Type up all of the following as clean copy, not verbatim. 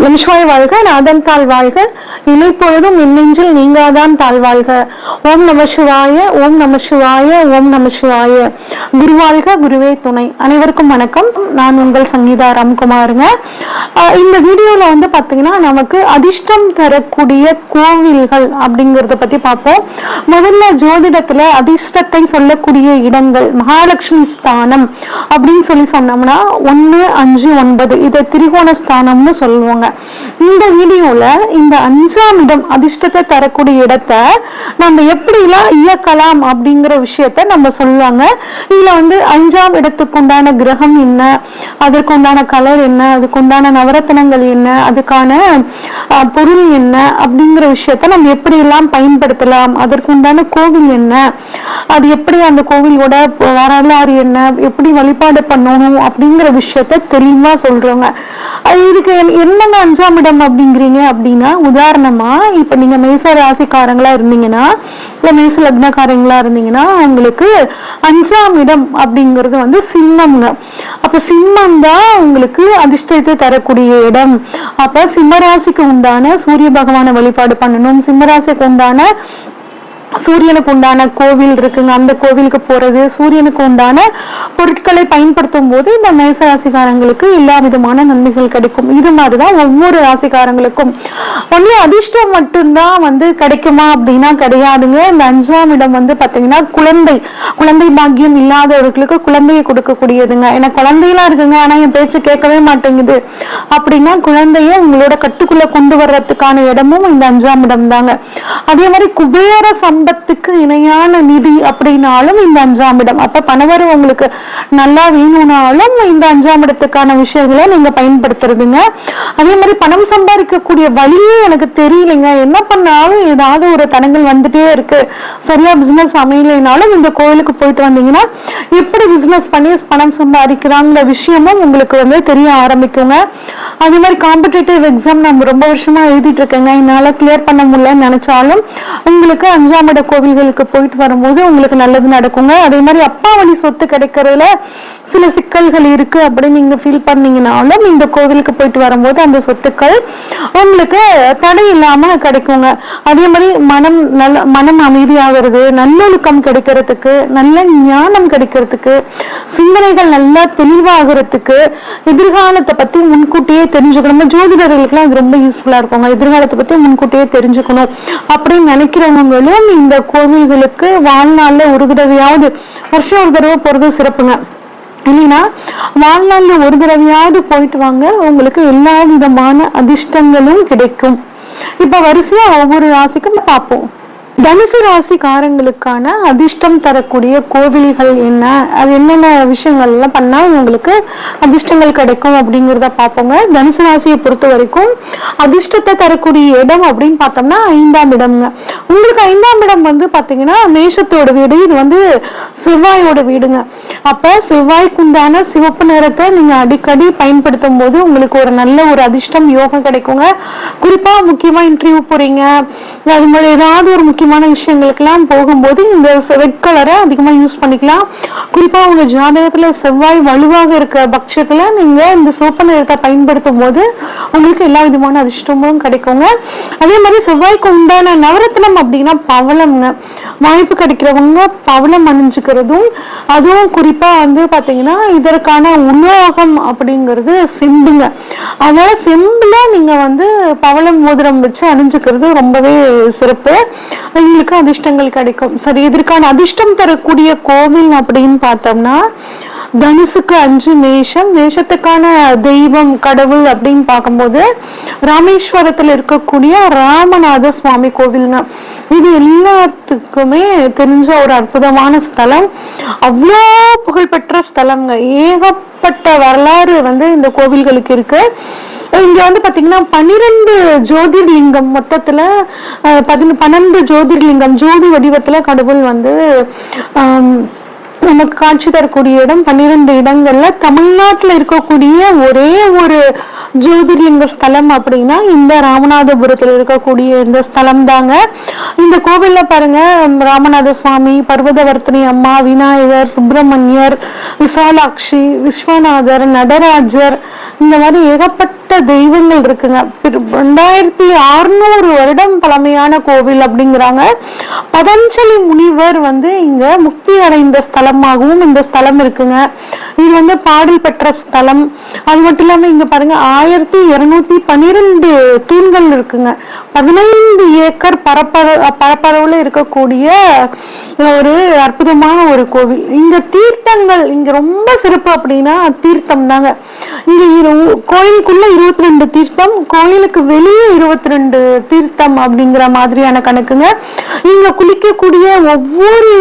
நமசிவாய வாழ்க, நாதன் தாழ் வாழ்க, இமைப்பொழுதும் மின்னெஞ்சில் நீங்காதான் தாழ்வாழ்க. ஓம் நம சிவாய, ஓம் நம சிவாய, ஓம் நம சிவாய. குருவாழ்க, குருவே துணை. அனைவருக்கும் வணக்கம். நான் உங்கள் சங்கீதா ராம்குமாருங்க. இந்த வீடியோல பாத்தீங்கன்னா நமக்கு அதிர்ஷ்டம் தரக்கூடிய கோவில்கள் அப்படிங்கறத பத்தி பார்ப்போம். முதல்ல ஜோதிடத்துல அதிர்ஷ்டத்தை சொல்லக்கூடிய இடங்கள் மகாலட்சுமி ஸ்தானம் அப்படின்னு சொன்னோம்னா 1, 5, 9 இதை திரிகோண ஸ்தானம்னு சொல்லுவாங்க. இந்த வீடியோல இந்த 5ஆம் இடம் அதிர்ஷ்டத்தை தரக்கூடிய இடத்தை நம்ம எப்படிலாம் இயக்கலாம் அப்படிங்கிற விஷயத்த நம்ம சொல்லுவாங்க. இதுல 5ஆம் இடத்துக்கு உண்டான கிரகம் என்ன, அதற்கு உண்டான கலர் என்ன, அதுக்கு உண்டான நவரத்னங்கள் என்ன, அதுக்கான பொருள் என்ன அப்படிங்கிற விஷயத்த நம்ம எப்படி எல்லாம் பயன்படுத்தலாம், அதற்கு உண்டான கோவில் என்ன, அது எப்படி அந்த கோவிலோட வரலாறு என்ன, எப்படி வழிபாடு பண்ணணும் அப்படிங்கிற விஷயத்த தெளிவா சொல்றாங்க. இதுக்கு என்னங்க 5ஆம் இடம் அப்படிங்கிறீங்க அப்படின்னா, உதாரணமா இப்ப நீங்க மேச ராசிக்காரங்களா இருந்தீங்கன்னா, இல்ல மேச லக்னக்காரங்களா இருந்தீங்கன்னா, உங்களுக்கு 5ஆம் இடம் அப்படிங்கிறது சிம்மம்ங்க. அப்ப சிம்மம் தான் உங்களுக்கு அதிர்ஷ்டத்தை தரக்கூடிய இடம். அப்ப சிம்மராசிக்கு உண்டான சூரிய பகவானை வழிபாடு பண்ணணும். சிம்மராசிக்கு உண்டான சூரியனுக்கு உண்டான கோவில் இருக்குங்க, அந்த கோவிலுக்கு போறது, சூரியனுக்கு உண்டான பொருட்களை பயன்படுத்தும் போது இந்த மேச ராசிக்காரங்களுக்கு எல்லா விதமான நன்மைகள் கிடைக்கும். இது மாதிரிதான் ஒவ்வொரு ராசிக்காரங்களுக்கும். ஒன்லி அதிர்ஷ்டம் மட்டும்தான் கிடைக்குமா அப்படின்னா கிடையாதுங்க. இந்த 5ஆம் இடம் பாத்தீங்கன்னா குழந்தை பாக்கியம் இல்லாதவர்களுக்கு குழந்தையை கொடுக்கக்கூடியதுங்க. ஏன்னா குழந்தையெல்லாம் இருக்குங்க, ஆனா என் பேச்சு கேட்கவே மாட்டேங்குது அப்படின்னா குழந்தைய உங்களோட கட்டுக்குள்ள கொண்டு வர்றதுக்கான இடமும் இந்த 5ஆம் இடம் தாங்க. அதே மாதிரி குபேர சம்பத்துக்கு இணையான நிதி அப்படின்னாலும் இந்த 5ஆம் இடம். அப்ப பணவரம் உங்களுக்கு நல்லா வேணும்னாலும் இந்த 5ஆம் இடத்துக்கான விஷயங்களை நீங்க பயன்படுத்துறதுங்க. அதே மாதிரி பணம் சம்பாதிக்கக்கூடிய வழியே எனக்கு தெரியலைங்க, என்ன பண்ணாலும் ஏதாவது ஒரு தடங்கள் வந்துட்டே இருக்கு, சரியா பிசினஸ் அமையலைனாலும் இந்த கோவிலுக்கு போயிட்டு வந்தீங்கன்னா எப்படி பிசினஸ் பண்ணி பணம் சம்பாதிக்கிறாங்கிற விஷயமும் உங்களுக்கு தெரிய ஆரம்பிக்குங்க. அதே மாதிரி காம்படிட்டிவ் எக்ஸாம் நம்ம ரொம்ப வருஷமா எழுதிட்டு இருக்கேங்க, என்னால கிளியர் பண்ண முடியலன்னு நினைச்சாலும் உங்களுக்கு 5ஆம் இட கோவில்களுக்கு போயிட்டு வரும்போது உங்களுக்கு நல்லது நடக்குங்க. அதே மாதிரி அப்பா வழி சொத்து கிடைக்கிறதுல சில சிக்கல்கள் இருக்கு அப்படின்னு நீங்க ஃபீல் பண்ணீங்கன்னாலும் இந்த கோவிலுக்கு போயிட்டு வரும்போது அந்த சொத்துக்கள் உங்களுக்கு தடை இல்லாம கிடைக்குங்க. அதே மாதிரி மனம் அமைதியாகிறது, நல்லொழுக்கம் கிடைக்கிறதுக்கு, நல்ல ஞானம் கிடைக்கிறதுக்கு, சிந்தனைகள் நல்லா தெளிவாகிறதுக்கு, எதிர்காலத்தை பத்தி முன்கூட்டியே தெரிஞ்சுக்கணும். ஜோதிடர்களுக்கு இது ரொம்ப யூஸ்ஃபுல்லா இருக்குங்க. எதிர்காலத்தை பத்தி முன்கூட்டியே தெரிஞ்சுக்கணும் அப்படின்னு நினைக்கிறவங்களும் இந்த கோவில்களுக்கு வாழ்நாள்ல ஒரு தடவையாவது, வருஷம் ஒரு தடவை போறது சிறப்புங்க. இல்லைன்னா வாழ்நாள்ல ஒரு தடவையாவது போயிட்டு வாங்க, உங்களுக்கு எல்லா விதமான அதிர்ஷ்டங்களும் கிடைக்கும். இப்ப வரிசையா ஒவ்வொரு ராசிக்கும் பார்ப்போம். தனுசு ராசிக்காரங்களுக்கான அதிர்ஷ்டம் தரக்கூடிய கோவில்கள் என்ன, அது என்னென்ன விஷயங்கள் எல்லாம் பண்ணா உங்களுக்கு அதிர்ஷ்டங்கள் கிடைக்கும் அப்படிங்கிறத பார்ப்போங்க. தனுசு ராசியை பொறுத்த வரைக்கும் அதிர்ஷ்டத்தை தரக்கூடிய இடம் அப்படின்னு பார்த்தோம்னா 5ஆம் இடம்ங்க. உங்களுக்கு 5ஆம் இடம் பாத்தீங்கன்னா மேஷத்தோட வீடு, இது செவ்வாயோட வீடுங்க. அப்ப செவ்வாய்க்குண்டான சிவப்பு நிறத்தை நீங்க அடிக்கடி பயன்படுத்தும் போது உங்களுக்கு ஒரு நல்ல ஒரு அதிர்ஷ்டம் யோகம் கிடைக்குங்க. குறிப்பா முக்கியமா இன்டர்வியூ போறீங்க, அது மாதிரி ஏதாவது ஒரு முக்கியமான விஷயங்களுக்கெல்லாம் போகும்போது இந்த ரெட் கலரை அதிகமா யூஸ் பண்ணிக்கலாம். குறிப்பா உங்க ஜாதகத்துல செவ்வாய் வலுவாக இருக்க பட்சத்துல நீங்க இந்த சிவப்பு நிறத்தை பயன்படுத்தும் போது உங்களுக்கு எல்லா விதமான அதிர்ஷ்டமும் கிடைக்குங்க. அதே மாதிரி செவ்வாய்க்கு உண்டான நவரத்னம் அப்படின்னா பவளம்ங்க. வாய்ப்பு கிடைக்கிறவங்க பவளம் அணிஞ்சுக்கிறதும், அதுவும் குறிப்பா பாத்தீங்கன்னா இதற்கான உலோகம் அப்படிங்கிறது செம்புங்க. அதனால செம்புல நீங்க பவளம் மோதிரம் வச்சு அணிஞ்சுக்கிறது ரொம்பவே சிறப்பு, உங்களுக்கு அதிர்ஷ்டங்கள் கிடைக்கும். சரி, இதற்கான அதிர்ஷ்டம் தரக்கூடிய கோவில் அப்படின்னு பார்த்தோம்னா தனுசுக்கு 5 மேஷம், மேஷத்துக்கான தெய்வம் கடவுள் அப்படின்னு பார்க்கும்போது ராமேஸ்வரத்துல இருக்கக்கூடிய ராமநாத சுவாமி கோவில்ங்க. இது எல்லாத்துக்குமே தெரிஞ்ச ஒரு அற்புதமான ஸ்தலம், அவ்வளோ புகழ்பெற்ற ஸ்தலம்ங்க. ஏகப்பட்ட வரலாறு இந்த கோவில்களுக்கு இருக்கு. இங்க பாத்தீங்கன்னா 12 ஜோதிர்லிங்கம், மொத்தத்துல 12 ஜோதிர்லிங்கம் ஜோதி வடிவத்துல கடவுள் நமக்கு காட்சி தரக்கூடிய இடம் 12 இடங்கள்ல. தமிழ்நாட்டுல இருக்கக்கூடிய ஒரே ஒரு ஜோதிர்லிங்க ஸ்தலம் அப்படின்னா இந்த ராமநாதபுரத்துல இருக்கக்கூடிய இந்த ஸ்தலம் தாங்க. இந்த கோவில்ல பாருங்க, ராமநாத சுவாமி, பர்வதவர்த்தினி அம்மா, விநாயகர், சுப்பிரமணியர், விசாலாட்சி, விஸ்வநாதர், நடராஜர், இந்த மாதிரி ஏகப்பட்ட தெய்வங்கள் இருக்குங்க. 2600 வருடம் பழமையான கோவில் அப்படிங்கிறாங்க. பதஞ்சலி முனிவர் வந்து இங்க முக்தி அடைந்த ஸ்தலமாகவும் இந்த ஸ்தலம் இருக்குங்க. இது வந்து பாடல் பெற்ற ஸ்தலம். அது மட்டும் இல்லாம இங்க பாருங்க 1212 தூண்கள் இருக்குங்க. 15 ஏக்கர் பரப்பளவுல இருக்கக்கூடிய ஒரு அற்புதமான ஒரு கோவில். இங்க தீர்த்தங்கள் இங்க ரொம்ப சிறப்பு அப்படின்னா தீர்த்தம் தாங்க. இங்க கோயிலுக்குள்ள 22 தீர்த்தம், கோயிலுக்கு வெளியே 22 தீர்த்தம் அப்படிங்கிற மாதிரியான கணக்குங்க. இங்க குளிக்கக்கூடிய ஒவ்வொரு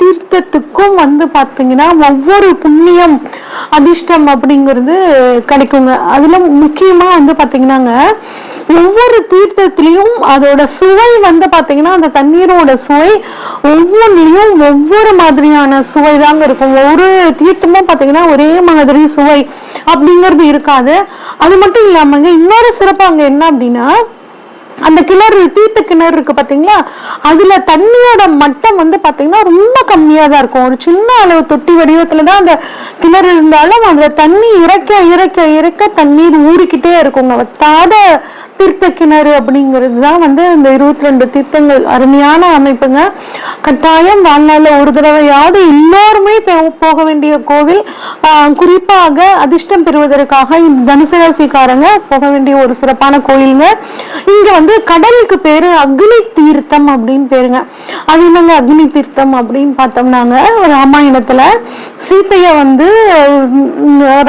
தீர்த்தத்துக்கும் வந்து பாத்தீங்கன்னா ஒவ்வொரு புண்ணியம் அதிர்ஷ்டம் அப்படிங்கிறது கிடைக்குங்க. அதுல முக்கியமா வந்து பாத்தீங்கன்னாங்க ஒவ்வொரு தீர்த்தத்திலையும் அதோட சுவை வந்து பாத்தீங்கன்னா அந்த தண்ணீரோட சுவை ஒவ்வொன்றிலையும் ஒவ்வொரு மாதிரியான சுவை தாங்க இருக்கும். ஒரு தீர்த்தமும் பாத்தீங்கன்னா ஒரே மாதிரி சுவை அப்படிங்கிறது இருக்காது. அது மட்டும் இல்லாமங்க இன்னொரு சிறப்பு அங்க என்ன அப்படின்னா, அந்த கிணறு, தீர்த்த கிணறு இருக்கு பாத்தீங்களா, அதுல தண்ணியோட மட்டம் வந்து பாத்தீங்கன்னா ரொம்ப கம்மியா தான் இருக்கும். ஒரு சின்ன அளவு தொட்டி வடிவத்துலதான் அந்த கிணறு இருந்தாலும் அதுல தண்ணி இறக்க இறக்க இறக்க தண்ணீர் ஊறிக்கிட்டே இருக்குங்க. வத்தாத தீர்த்த கிணறு அப்படிங்கிறது தான் வந்து இந்த 22 தீர்த்தங்கள். அருமையான அமைப்புங்க. கட்டாயம் வாழ்நாள்ல ஒரு தடவையாவது எல்லோருமே போக வேண்டிய கோவில். குறிப்பாக அதிர்ஷ்டம் பெறுவதற்காக இந்த தனுசு ராசிக்காரங்க போக வேண்டிய ஒரு சிறப்பான கோயிலுங்க. இங்க வந்து கடலுக்கு பேரு அக்னி தீர்த்தம் அப்படின்னு பேருங்க. அது என்னங்க அக்னி தீர்த்தம் அப்படின்னு பார்த்தோம்னாங்க, ராமாயணத்துல சீத்தைய வந்து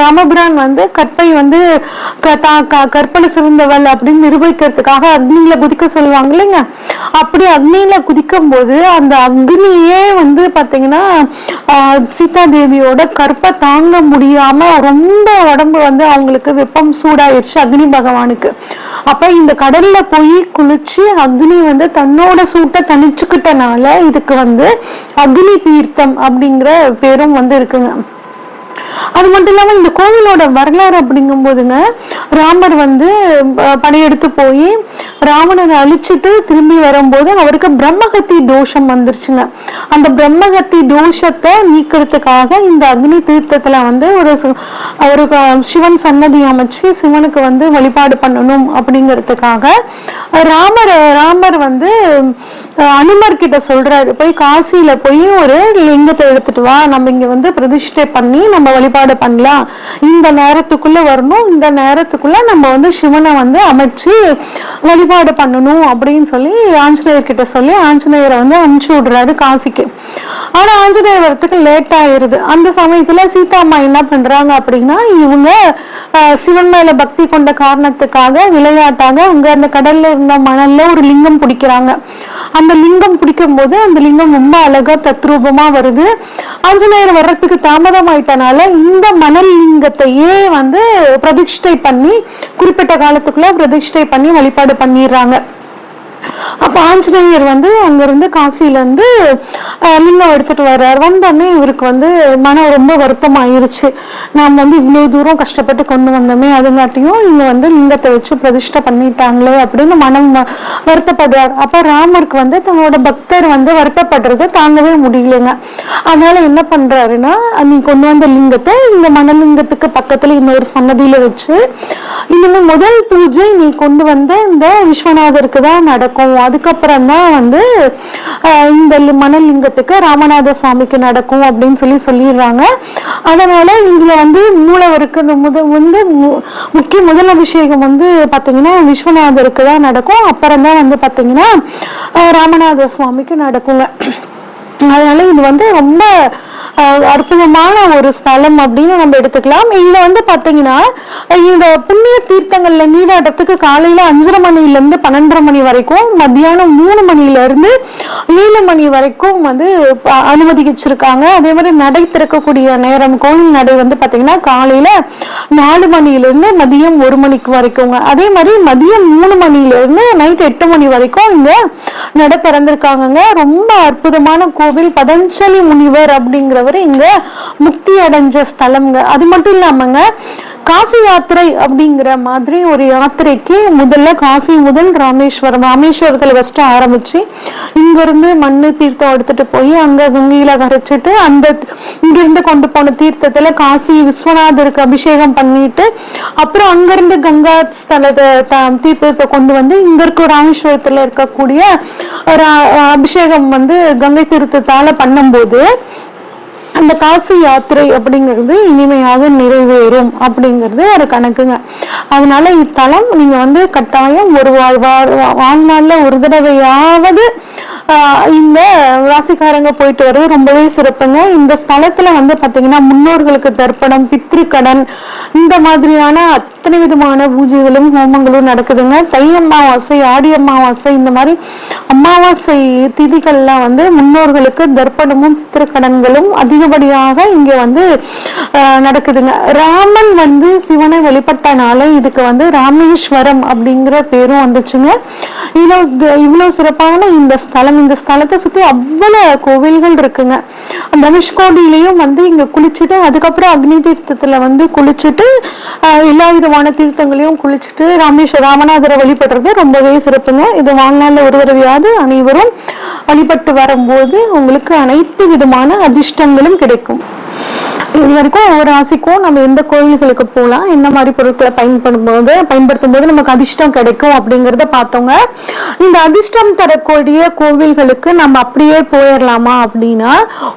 ராமபிரான் வந்து கற்பை வந்து கற்பனை சிறந்தவள் அப்படின்னு நிரூபிக்கிறதுக்காக அக்னியில குதிக்க சொல்லுவாங்க இல்லைங்க. அப்படி அக்னியில குதிக்கும் போது அந்த அக்னியே வந்து பாத்தீங்கன்னா சீதா தேவியோட கற்பை தாங்க முடியாம ரொம்ப உடம்பு வந்து அவங்களுக்கு வெப்பம் சூடாயிருச்சு அக்னி பகவானுக்கு. அப்ப இந்த கடல்ல போய் குளிச்சு அக்னி வந்து தன்னோட சூட்டை தணிச்சுக்கிட்டனால இதுக்கு வந்து அக்னி தீர்த்தம் அப்படிங்கிற பேரும் வந்து இருக்குங்க. அது மட்டும் இல்லாம இந்த கோவிலோட வரலாறு அப்படிங்கும் போதுங்க, ராமர் வந்து படையெடுத்து போய் ராவணனை அழிச்சிட்டு திரும்பி வரும்போது அவருக்கு பிரம்மகத்தி தோஷம் வந்துருச்சுங்க. அந்த பிரம்மகத்தி தோஷத்தை நீக்கிறதுக்காக இந்த அக்னி தீர்த்தத்துல வந்து ஒரு சிவன் சன்னதி அமைச்சு சிவனுக்கு வந்து வழிபாடு பண்ணணும் அப்படிங்கிறதுக்காக ராமர் வந்து அனுமர் கிட்ட சொல்றாரு, போய் காசியில போய் ஒரு லிங்கத்தை எடுத்துட்டு வா, நம்ம இங்க வந்து பிரதிஷ்டை பண்ணி நம்ம வழிபாடு பண்ணலாம், இந்த நேரத்துக்குள்ள வரணும், இந்த நேரத்துக்குள்ள நம்ம வந்து சிவனை வந்து அமைச்சு வழிபாடு பண்ணணும் அப்படின்னு சொல்லி ஆஞ்சநேயர் கிட்ட சொல்லி ஆஞ்சநேயரை வந்து அனுப்பிச்சு விடுறாரு காசிக்கு. ஆனா ஆஞ்சநேயர் வரத்துக்கு லேட் ஆயிருது. அந்த சமயத்துல சீதா அம்மா என்ன பண்றாங்க அப்படின்னா, இவங்க சிவன் மேல பக்தி கொண்ட காரணத்துக்காக விளையாட்டாக அங்க அந்த கடல்ல இருந்த மணல்ல ஒரு லிங்கம் பிடிக்கிறாங்க. அந்த லிங்கம் பிடிக்கும் போது அந்த லிங்கம் ரொம்ப அழகா தத்ரூபமா வருது. ஆஞ்சநேயர் வர்றதுக்கு தாமதம் ஆயிட்டனால இந்த மணல் லிங்கத்தையே வந்து பிரதிஷ்டை பண்ணி குறிப்பிட்ட காலத்துக்குள்ள பிரதிஷ்டை பண்ணி வழிபாடு பண்ணிடுறாங்க. அப்ப ஆஞ்சநேயர் வந்து அங்க இருந்து காசில இருந்து லிங்கம் எடுத்துட்டு வர்றாரு. வந்தோடனே இவருக்கு வந்து மனம் ரொம்ப வருத்தம் ஆயிருச்சு. நாம் வந்து இவ்வளவு தூரம் கஷ்டப்பட்டு கொண்டு வந்தோமே, அதுங்காட்டியும் இங்க வந்து லிங்கத்தை வச்சு பிரதிஷ்டை பண்ணிட்டாங்களே அப்படின்னு மனம் வருத்தப்படுறார். அப்ப ராமருக்கு வந்து தன்னோட பக்தர் வந்து வருத்தப்படுறது தாங்கவே முடியலைங்க. அதனால என்ன பண்றாருன்னா, நீ கொண்டு வந்த லிங்கத்தை இந்த மணலிங்கத்துக்கு பக்கத்துல இன்னொரு சன்னதியில வச்சு இன்னும் முதல் பூஜை நீ கொண்டு வந்த இந்த விஸ்வநாதருக்கு தான் நடக்கும், அதுக்கப்புறம் தான் வந்து இந்த மணலிங்கத்துக்கு ராமநாத சுவாமிக்கு நடக்கும் அப்படின்னு சொல்லிடுறாங்க. அதனால இதுல வந்து மூலவருக்கு வந்து முதல் அபிஷேகம் வந்து பாத்தீங்கன்னா விஸ்வநாதருக்கு தான் நடக்கும், அப்புறம் தான் வந்து பாத்தீங்கன்னா ராமநாத சுவாமிக்கு நடக்குங்க. அதனால இது வந்து ரொம்ப அற்புதமான ஒரு ஸ்தலம் அப்படின்னு நம்ம எடுத்துக்கலாம். இதுல வந்து பாத்தீங்கன்னா இந்த புண்ணிய தீர்த்தங்கள்ல நீராட்டத்துக்கு காலையில 5:30 மணில இருந்து 12:30 மணி வரைக்கும், மத்தியானம் 3 மணில இருந்து 7 மணி வரைக்கும் வந்து அனுமதிச்சிருக்காங்க. அதே மாதிரி நடை திறக்கக்கூடிய நேரம், கோயில் நடை வந்து பாத்தீங்கன்னா காலையில 4 மணில இருந்து மதியம் 1 மணிக்கு வரைக்குங்க. அதே மாதிரி மதியம் 3 மணில இருந்து நைட் 8 மணி வரைக்கும் இந்த நடை திறந்திருக்காங்க. ரொம்ப அற்புதமான கோவில். பதஞ்சலி முனிவர் அப்படிங்கிற அப்படிங்கிறவர் இங்க முக்தி அடைஞ்ச ஸ்தலம்ங்க. அது மட்டும் இல்லாமங்க காசி யாத்திரை அப்படிங்கிற மாதிரி ஒரு யாத்திரைக்கு முதல்ல காசி முதல் ராமேஸ்வரத்துல ஃபர்ஸ்ட் ஆரம்பிச்சு இங்க இருந்து மண்ணு தீர்த்தம் எடுத்துட்டு போய் அங்க கங்கையில கரைச்சிட்டு அந்த இங்க இருந்து கொண்டு போன தீர்த்தத்துல காசி விஸ்வநாதருக்கு அபிஷேகம் பண்ணிட்டு அப்புறம் அங்க இருந்து கங்கா ஸ்தலத்தை தீர்த்தத்தை கொண்டு வந்து இங்க இருக்க ராமேஸ்வரத்துல இருக்கக்கூடிய ஒரு அபிஷேகம் வந்து கங்கை தீர்த்தத்தால பண்ணும்போது அந்த காசி யாத்திரை அப்படிங்கிறது இனிமையாக நிறைவேறும் அப்படிங்கிறது ஒரு கணக்குங்க. அதனால இத்தலம் நீங்க வந்து கட்டாயம் ஒரு வாழ்நாள்ல ஒரு தடவையாவது இந்த ராசிக்காரங்க போயிட்டு வர்றது ரொம்பவே சிறப்புங்க. இந்த ஸ்தலத்துல வந்து பாத்தீங்கன்னா முன்னோர்களுக்கு தர்ப்பணம், பித்ருக்கடன், இந்த மாதிரியான அத்தனை விதமான பூஜைகளும் ஹோமங்களும் நடக்குதுங்க. தை அமாவாசை, ஆடி அமாவாசை, இந்த மாதிரி அமாவாசை திதிகள்லாம் வந்து முன்னோர்களுக்கு தர்ப்பணமும் பித்ருக்கடன்களும் அதிகப்படியாக இங்க வந்து நடக்குதுங்க. ராமன் வந்து சிவனை வழிபட்டனால இதுக்கு வந்து ராமேஸ்வரம் அப்படிங்கிற பேரும் வந்துச்சுங்க. இவ்வளவு சிறப்பான இந்த ஸ்தலத்தை சுத்தி அவ்வளவு கோவில்கள் இருக்குங்க. தனுஷ்கோடியிலையும் வந்து இங்க குளிச்சுட்டு அதுக்கப்புறம் அக்னி தீர்த்தத்துல வந்து குளிச்சுட்டு எல்லா விதமான தீர்த்தங்களையும் குளிச்சுட்டு ராமநாதரை வழிபடுறது ரொம்பவே சிறப்புங்க. இது வாழ்நாள்ல ஒரு தடவையாவது அனைவரும் வழிபட்டு வரும்போது உங்களுக்கு அனைத்து விதமான அதிர்ஷ்டங்களும் கிடைக்கும். இது வரைக்கும் ஒவ்வொரு ராசிக்கும் நம்ம எந்த கோவில்களுக்கு போகலாம், என்ன மாதிரி பொருட்களை பயன்படுத்தும் போது நமக்கு அதிர்ஷ்டம் கிடைக்கும் அப்படிங்கிறத பார்த்தோங்க. இந்த அதிர்ஷ்டம் தரக்கூடிய கோவில்களுக்கு நம்ம அப்படியே போயிடலாமா அப்படின்னா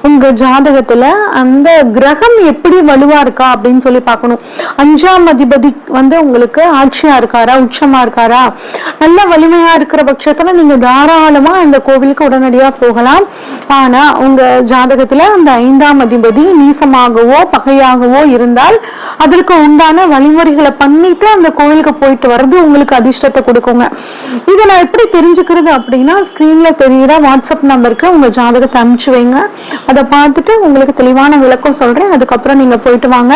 உங்க ஜாதகத்துல அந்த கிரகம் எப்படி வலுவா இருக்கா அப்படின்னு சொல்லி பார்க்கணும். 5ஆம் அதிபதி வந்து உங்களுக்கு ஆட்சியா இருக்காரா, உச்சமா இருக்காரா, நல்ல வலிமையா இருக்கிற பட்சத்துல நீங்க தாராளமா அந்த கோவிலுக்கு உடனடியா போகலாம். ஆனா உங்க ஜாதகத்துல அந்த 5ஆம் அதிபதி நீசமாகவோ பகையாகவோ இருந்தால் அதற்கு உண்டான வழிமுறைகளை பண்ணிட்டு அந்த கோவிலுக்கு போயிட்டு வர்றது உங்களுக்கு அதிர்ஷ்டத்தை கொடுக்குங்க. இதை நான் எப்படி தெரிஞ்சுக்கிறது அப்படின்னா ஸ்கிரீன்ல தெரியுற வாட்ஸ்அப் நம்பருக்கு உங்க ஜாதகத்தை அனுப்பிச்சு வைங்க. அதை பார்த்துட்டு உங்களுக்கு தெளிவான விளக்கம் சொல்றேன். அதுக்கப்புறம் நீங்க போயிட்டு வாங்க.